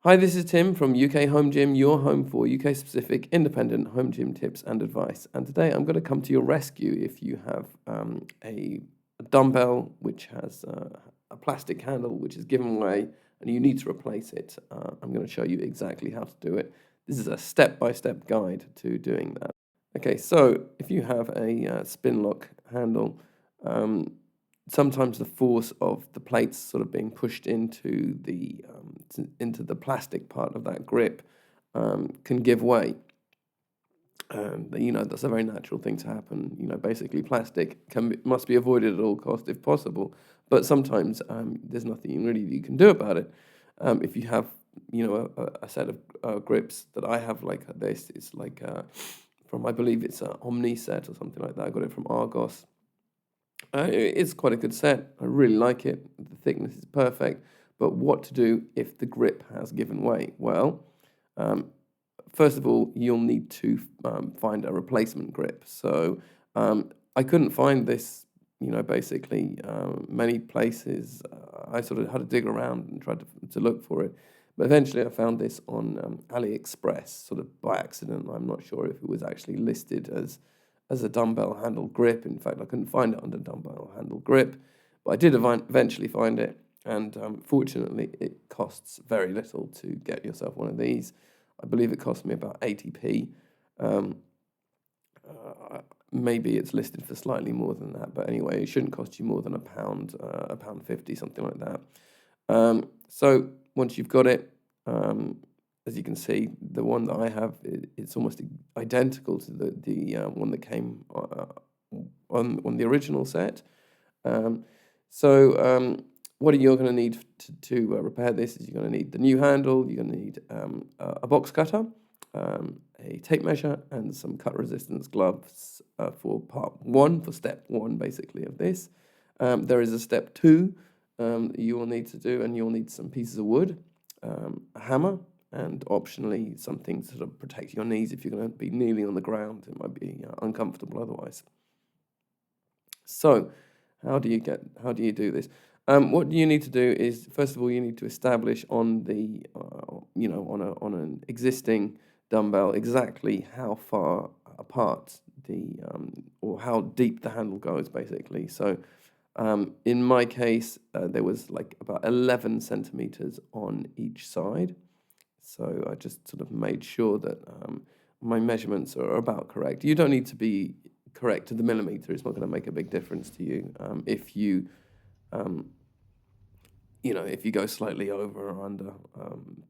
Hi, this is Tim from UK Home Gym, your home for UK specific independent home gym tips and advice. And today I'm going to come to your rescue if you have a dumbbell which has a plastic handle which is given away and you need to replace it. I'm going to show you exactly how to do it. This is a step-by-step guide to doing that. Okay, so if you have a Spinlock handle, sometimes the force of the plates sort of being pushed into the plastic part of that grip can give way. That's a very natural thing to happen. Basically plastic must be avoided at all costs if possible, but sometimes there's nothing really you can do about it. If you have, a set of grips that I have like this, it's like from, I believe it's an Omni set or something like that. I got it from Argos. It's quite a good set. I really like it. The thickness is perfect. But what to do if the grip has given way? Well, first of all, you'll need to find a replacement grip. So I couldn't find this, basically many places. I sort of had to dig around and try to look for it. But eventually I found this on AliExpress, sort of by accident. I'm not sure if it was actually listed as a dumbbell handle grip. In fact, I couldn't find it under dumbbell handle grip, but I did eventually find it. And fortunately, it costs very little to get yourself one of these. I believe it cost me about 80p. Maybe it's listed for slightly more than that, but anyway, it shouldn't cost you more than £1.50, something like that. So once you've got it, as you can see, the one that I have, it's almost identical to the one that came on the original set. What you're going to need to repair this is you're going to need the new handle, you're going to need a box cutter, a tape measure, and some cut resistance gloves for part one, for step one, basically, of this. There is a step two you will need to do, and you'll need some pieces of wood, a hammer, and optionally something to sort of protect your knees if you're going to be kneeling on the ground. It might be uncomfortable otherwise. So, how do you do this? What you need to do is, first of all, you need to establish on the, on an existing dumbbell exactly how far apart or how deep the handle goes, basically. So, in my case, there was like about 11 centimeters on each side. So I just sort of made sure that my measurements are about correct. You don't need to be correct to the millimeter. It's not going to make a big difference to you if you go slightly over or under.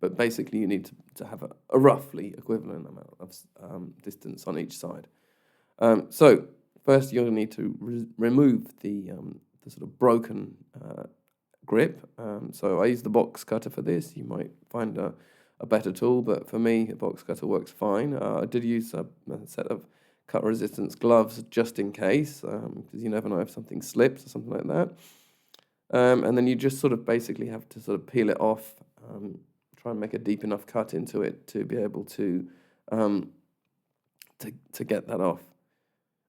But basically, you need to have a roughly equivalent amount of distance on each side. So first, you're going to need to remove the sort of broken grip. So I use the box cutter for this. You might find a better tool, but for me, a box cutter works fine. I did use a set of cut resistance gloves just in case, because you never know if something slips or something like that. And then you just sort of basically have to sort of peel it off, try and make a deep enough cut into it to be able to get that off.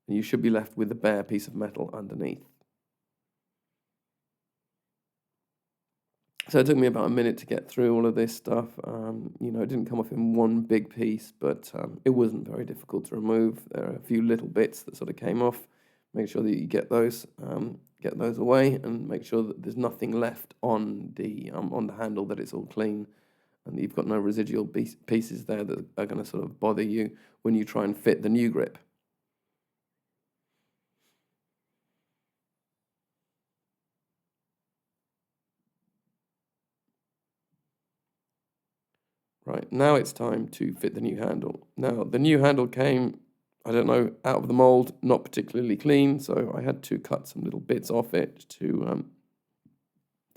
And you should be left with a bare piece of metal underneath. So it took me about a minute to get through all of this stuff. It didn't come off in one big piece, but it wasn't very difficult to remove. There are a few little bits that sort of came off. Make sure that you get those away, and make sure that there's nothing left on the handle, that it's all clean, and you've got no residual pieces there that are going to sort of bother you when you try and fit the new grip. Right, now it's time to fit the new handle. Now, the new handle came, I don't know, out of the mold, not particularly clean, so I had to cut some little bits off it to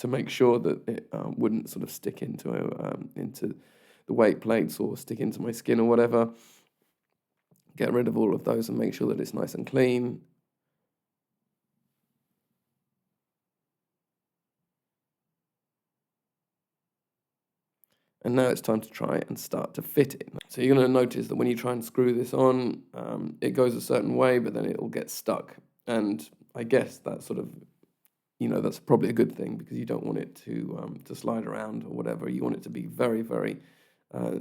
make sure that it wouldn't sort of stick into the weight plates or stick into my skin or whatever. Get rid of all of those and make sure that it's nice and clean. And now it's time to try and start to fit it. So you're going to notice that when you try and screw this on, it goes a certain way, but then it'll get stuck. And I guess that sort of that's probably a good thing, because you don't want it to slide around or whatever. You want it to be very, very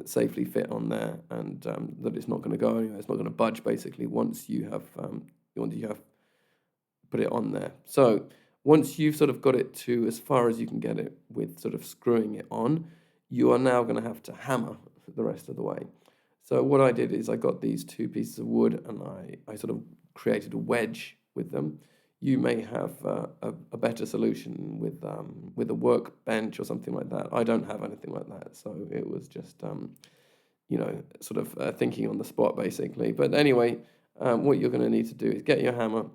safely fit on there, and that it's not going to go anywhere. It's not going to budge, basically, once you have put it on there. So once you've sort of got it to as far as you can get it with sort of screwing it on, you are now going to have to hammer the rest of the way. So what I did is I got these 2 pieces of wood, and I sort of created a wedge with them. You may have a better solution with a workbench or something like that. I don't have anything like that, so it was just sort of thinking on the spot, basically. But anyway, what you're going to need to do is get your hammer,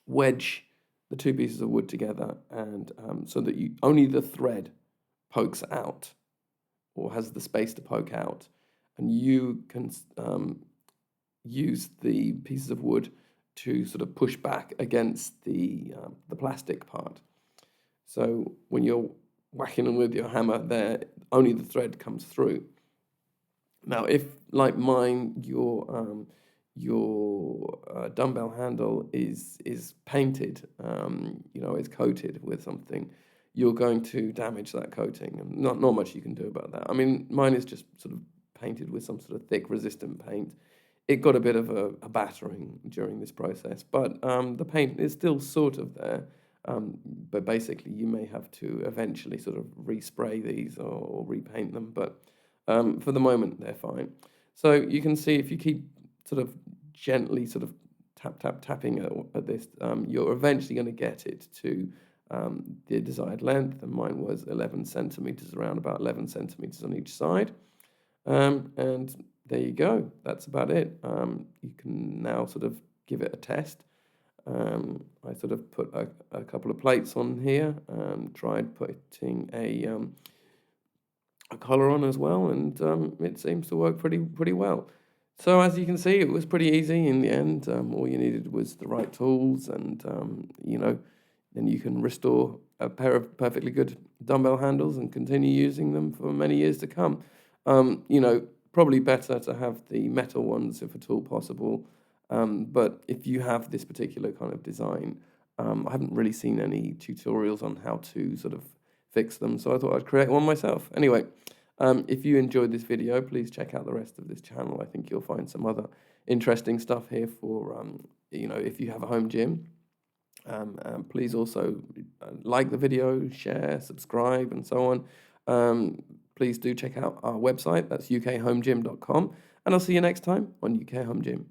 wedge the 2 pieces of wood together, and so that only the thread pokes out, or has the space to poke out, and you can use the pieces of wood to sort of push back against the plastic part. So when you're whacking them with your hammer there, only the thread comes through. Now, if, like mine, your dumbbell handle is painted, is coated with something, you're going to damage that coating, and not much you can do about that. I mean, mine is just sort of painted with some sort of thick resistant paint. It got a bit of a battering during this process, but the paint is still sort of there. But basically, you may have to eventually sort of respray these or repaint them. But for the moment, they're fine. So you can see, if you keep sort of gently sort of tapping at this, you're eventually going to get it to the desired length. And mine was 11 centimeters, around about 11 centimeters on each side. And there you go. That's about it. You can now sort of give it a test. I sort of put a couple of plates on here, tried putting a collar on as well, and it seems to work pretty well. So as you can see, it was pretty easy in the end. All you needed was the right tools, and then you can restore a pair of perfectly good dumbbell handles and continue using them for many years to come. Probably better to have the metal ones if at all possible. But if you have this particular kind of design, I haven't really seen any tutorials on how to sort of fix them, so I thought I'd create one myself. Anyway, if you enjoyed this video, please check out the rest of this channel. I think you'll find some other interesting stuff here for, if you have a home gym. Please also like the video, share, subscribe, and so on. Please do check out our website. That's ukhomegym.com. And I'll see you next time on UK Home Gym.